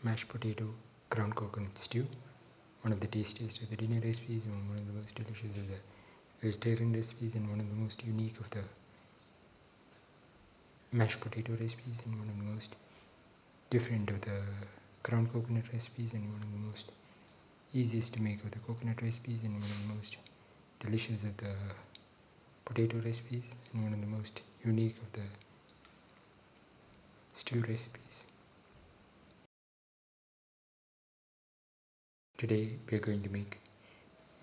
mashed potato ground coconut stew, one of the tastiest of the dinner recipes and one of the most delicious of the vegetarian recipes and one of the most unique of the mashed potato recipes and one of the most different of the ground coconut recipes and one of the most easiest to make of the coconut recipes and one of the most delicious of the potato recipes and one of the most unique of the stew recipes. Today we are going to make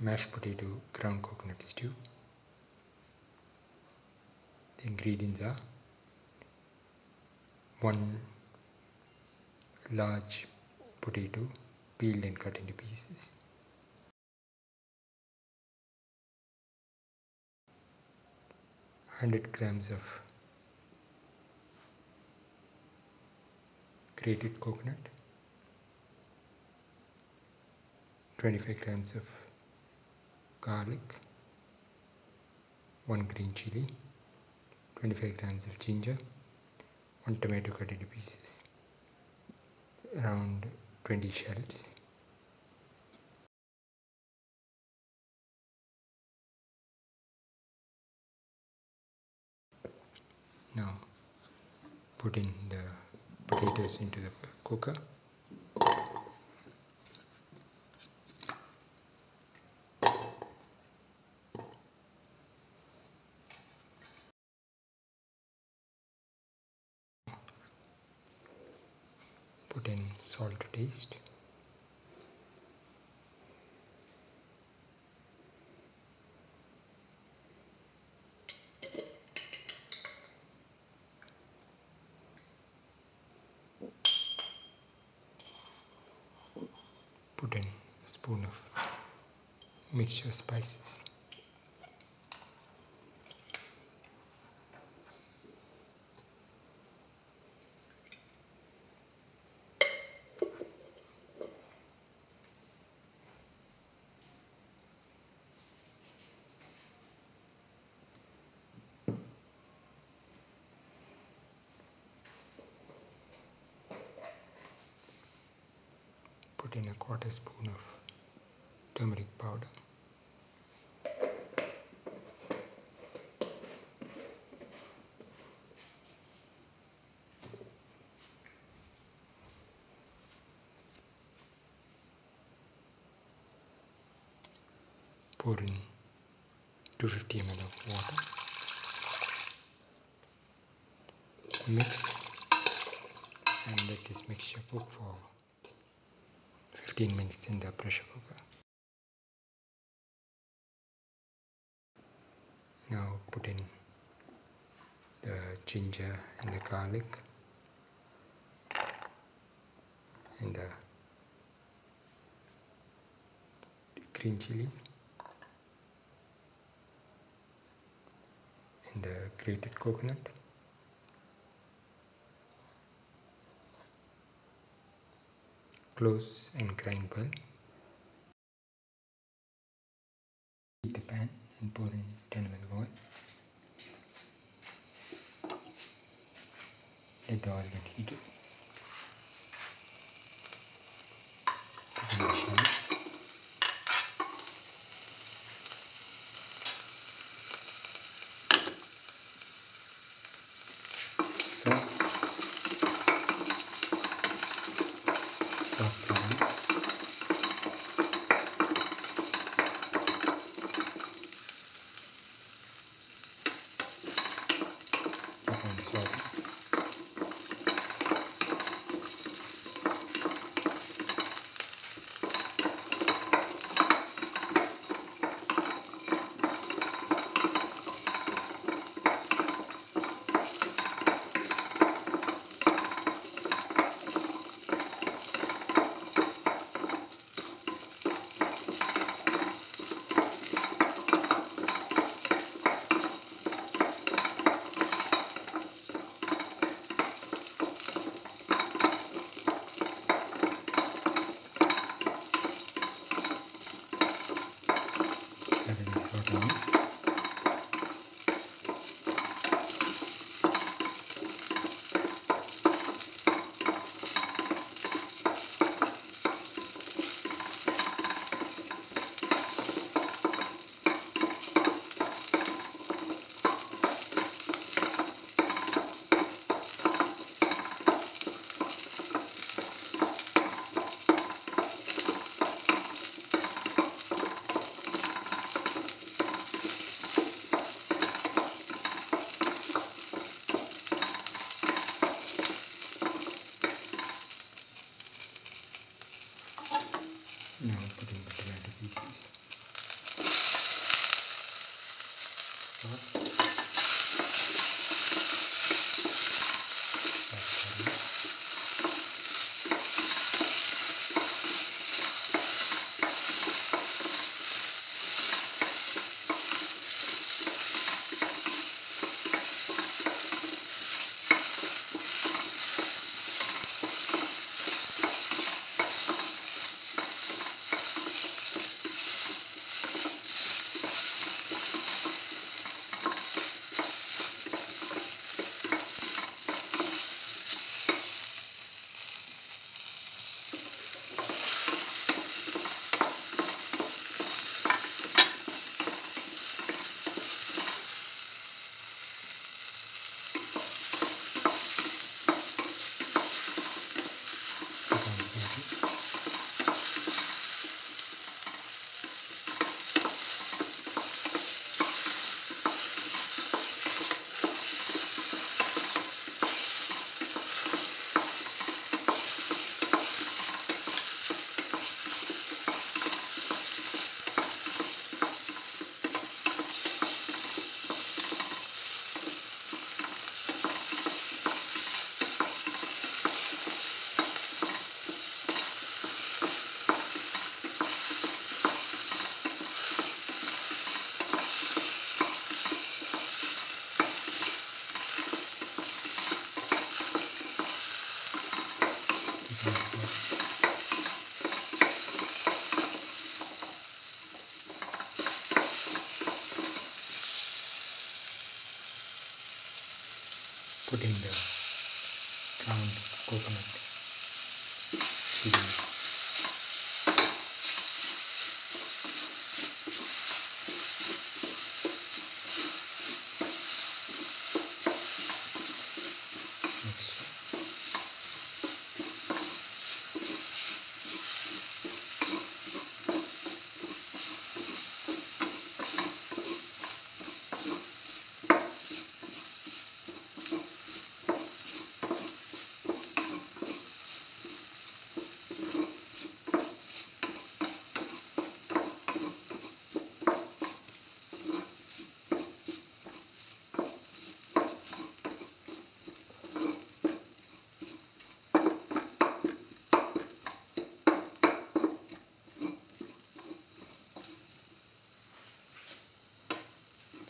mashed potato ground coconut stew. The ingredients are 1 large potato peeled and cut into pieces, 100 grams of grated coconut, 25 grams of garlic, 1 green chili, 25 grams of ginger, 1 tomato cut into pieces, around 20 shallots. Now put in the potatoes into the cooker. Put in salt to taste. Put in a spoon of mixture spices. Put in a quarter spoon of turmeric powder. Pour in 250 ml of water. Mix and let this mixture cook for 15 minutes in the pressure cooker. Now put in the ginger and the garlic and the green chilies and the grated coconut. Close and grind well. Heat the pan and pour in 10 ml of oil. Let the oil get heated. Put in the shallots. Soft brown. Put in saute. Now put in the tomato pieces. Put in the ground coconut chili.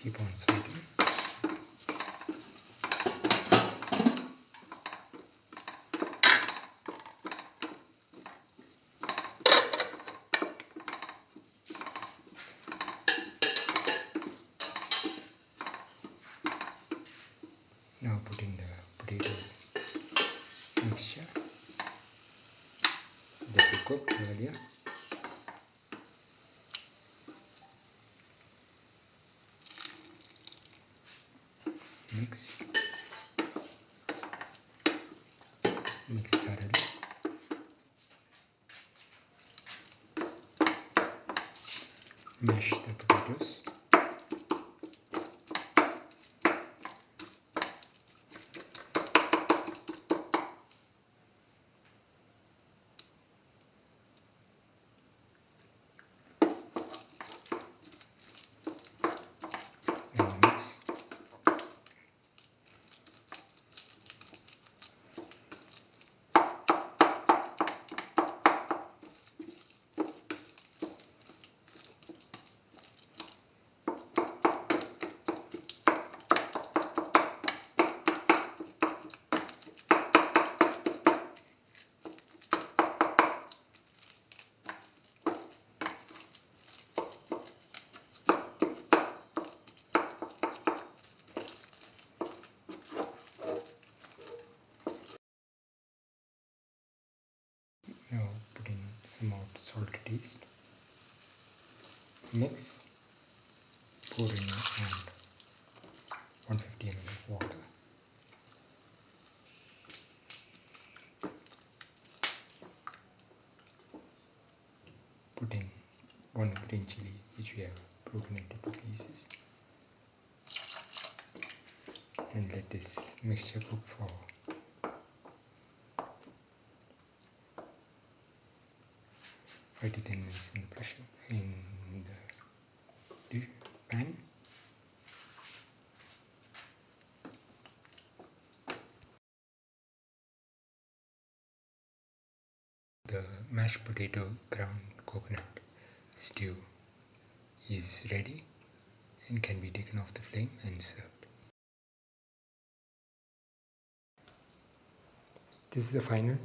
Keep on sauteing. Now put in the potato mixture that we cooked earlier. Mix thoroughly. Mash the potatoes. And mix. Now put in some more salt to taste. Mix. Pour in and 150 ml of water. Put in one green chili which we have broken into 2 pieces. And let this mixture cook for 4 Fry to 10 minutes in the pressure in the pan. The mashed potato ground coconut stew is ready and can be taken off the flame and served. This is the final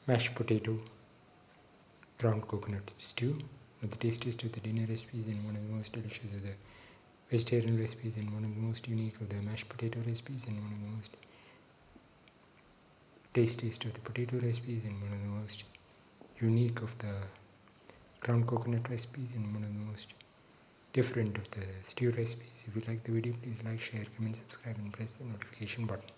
mashed potato ground coconut stew, one of the tastiest of the dinner recipes and one of the most delicious of the vegetarian recipes and one of the most unique of the mashed potato recipes and one of the most tastiest of the potato recipes and one of the most unique of the ground coconut recipes and one of the most different of the stew recipes. If you like the video, please like, share, comment, subscribe and press the notification button.